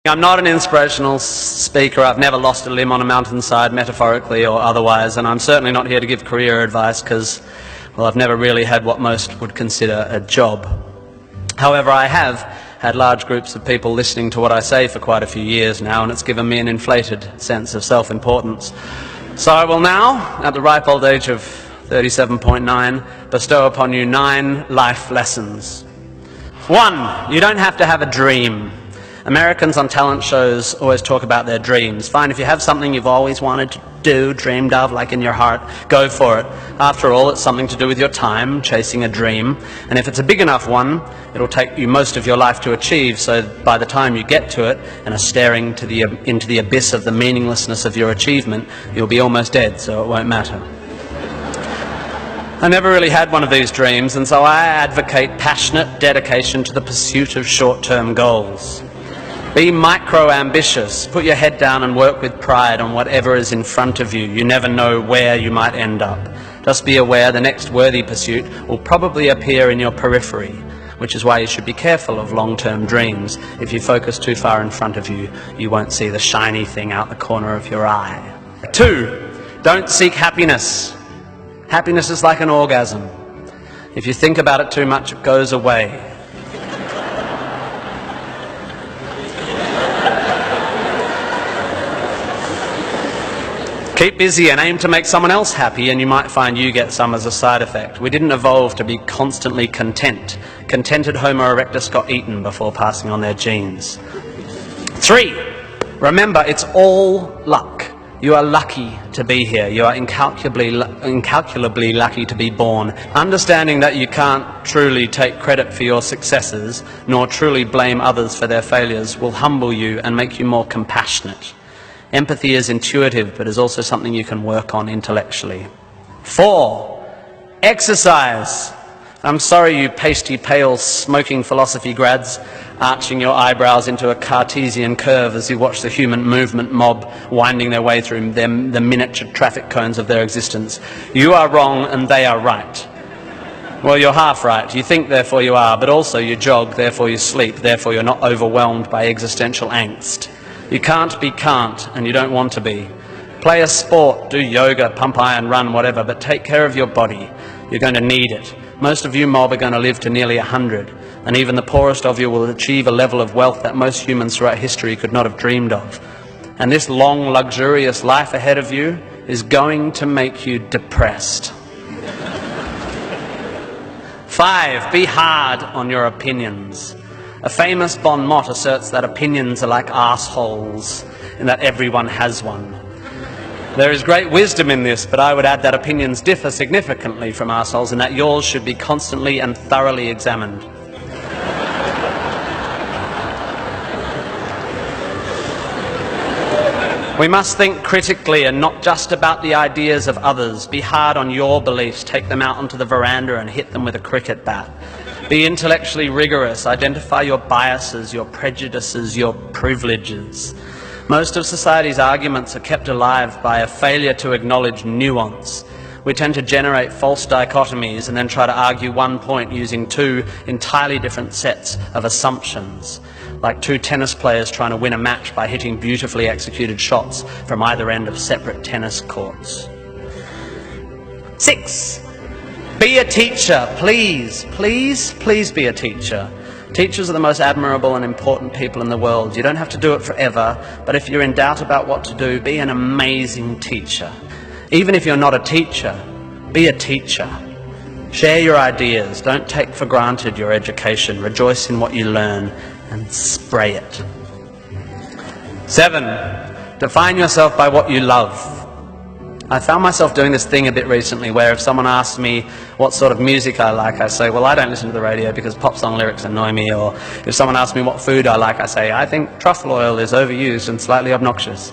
I'm not an inspirational speaker. I've never lost a limb on a mountainside, metaphorically or otherwise, and I'm certainly not here to give career advice because, well, I've never really had what most would consider a job. However, I have had large groups of people listening to what I say for quite a few years now, and it's given me an inflated sense of self-importance. So I will now, at the ripe old age of 37.9, bestow upon you 9 life lessons. 1, you don't have to have a dream. Americans on talent shows always talk about their dreams. Fine, if you have something you've always wanted to do, dreamed of, like in your heart, go for it. After all, it's something to do with your time, chasing a dream. And if it's a big enough one, it'll take you most of your life to achieve, so by the time you get to it and are staring into the abyss of the meaninglessness of your achievement, you'll be almost dead, so it won't matter. I never really had one of these dreams, and so I advocate passionate dedication to the pursuit of short-term goals. Be micro-ambitious. Put your head down and work with pride on whatever is in front of you. You never know where you might end up. Just be aware the next worthy pursuit will probably appear in your periphery, which is why you should be careful of long-term dreams. If you focus too far in front of you, you won't see the shiny thing out the corner of your eye. 2, don't seek happiness. Happiness is like an orgasm. If you think about it too much, it goes away. Keep busy and aim to make someone else happy, and you might find you get some as a side effect. We didn't evolve to be constantly content. Contented Homo erectus got eaten before passing on their genes. 3, remember, it's all luck. You are lucky to be here. You are incalculably lucky to be born. Understanding that you can't truly take credit for your successes, nor truly blame others for their failures, will humble you and make you more compassionate. Empathy is intuitive, but is also something you can work on intellectually. 4, exercise. I'm sorry, you pasty, pale, smoking philosophy grads, arching your eyebrows into a Cartesian curve as you watch the human movement mob winding their way through the miniature traffic cones of their existence. You are wrong and they are right. Well, you're half right. You think, therefore you are, but also you jog, therefore you sleep, therefore you're not overwhelmed by existential angst. You can't be can't, and you don't want to be. Play a sport, do yoga, pump iron, run, whatever, but take care of your body. You're going to need it. Most of you mob are going to live to nearly 100, and even the poorest of you will achieve a level of wealth that most humans throughout history could not have dreamed of. And this long, luxurious life ahead of you is going to make you depressed. 5, be hard on your opinions. A famous bon mot asserts that opinions are like arseholes, and that everyone has one. There is great wisdom in this, but I would add that opinions differ significantly from arseholes, and that yours should be constantly and thoroughly examined. We must think critically and not just about the ideas of others. Be hard on your beliefs, take them out onto the veranda and hit them with a cricket bat. Be intellectually rigorous, identify your biases, your prejudices, your privileges. Most of society's arguments are kept alive by a failure to acknowledge nuance. We tend to generate false dichotomies and then try to argue one point using 2 entirely different sets of assumptions, like 2 tennis players trying to win a match by hitting beautifully executed shots from either end of separate tennis courts. 6, be a teacher. Please, please, please be a teacher. Teachers are the most admirable and important people in the world. You don't have to do it forever, but if you're in doubt about what to do, be an amazing teacher. Even if you're not a teacher, be a teacher. Share your ideas. Don't take for granted your education. Rejoice in what you learn and spray it. 7, define yourself by what you love. I found myself doing this thing a bit recently where if someone asks me what sort of music I like, I say, well, I don't listen to the radio because pop song lyrics annoy me. Or if someone asks me what food I like, I say, I think truffle oil is overused and slightly obnoxious.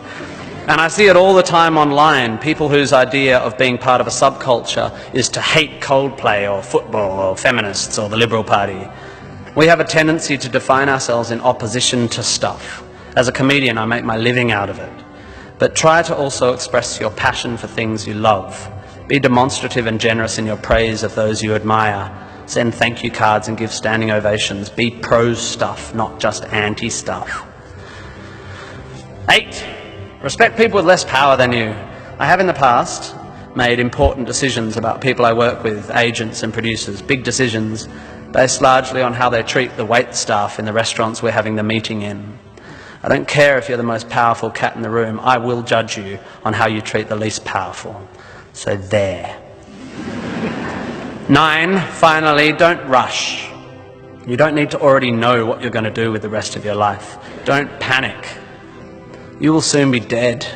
And I see it all the time online, people whose idea of being part of a subculture is to hate Coldplay or football or feminists or the Liberal Party. We have a tendency to define ourselves in opposition to stuff. As a comedian, I make my living out of it. But try to also express your passion for things you love. Be demonstrative and generous in your praise of those you admire. Send thank you cards and give standing ovations. Be pro stuff, not just anti stuff. 8, respect people with less power than you. I have in the past made important decisions about people I work with, agents and producers, big decisions based largely on how they treat the wait staff in the restaurants we're having the meeting in. I don't care if you're the most powerful cat in the room, I will judge you on how you treat the least powerful. So there. 9, finally, don't rush. You don't need to already know what you're going to do with the rest of your life. Don't panic. You will soon be dead.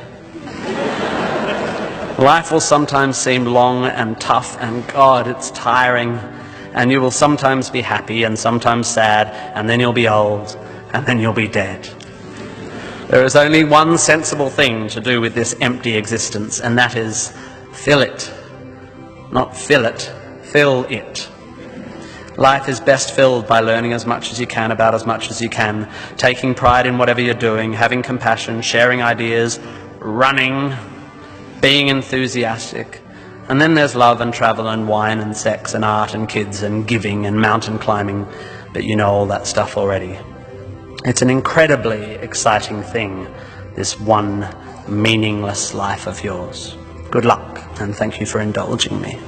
Life will sometimes seem long and tough, and God, it's tiring. And you will sometimes be happy and sometimes sad, and then you'll be old, and then you'll be dead. There is only one sensible thing to do with this empty existence, and that is fill it. Not fill it, fill it. Life is best filled by learning as much as you can about as much as you can, taking pride in whatever you're doing, having compassion, sharing ideas, running, being enthusiastic. And then there's love and travel and wine and sex and art and kids and giving and mountain climbing, but you know all that stuff already. It's an incredibly exciting thing, this one meaningless life of yours. Good luck, and thank you for indulging me.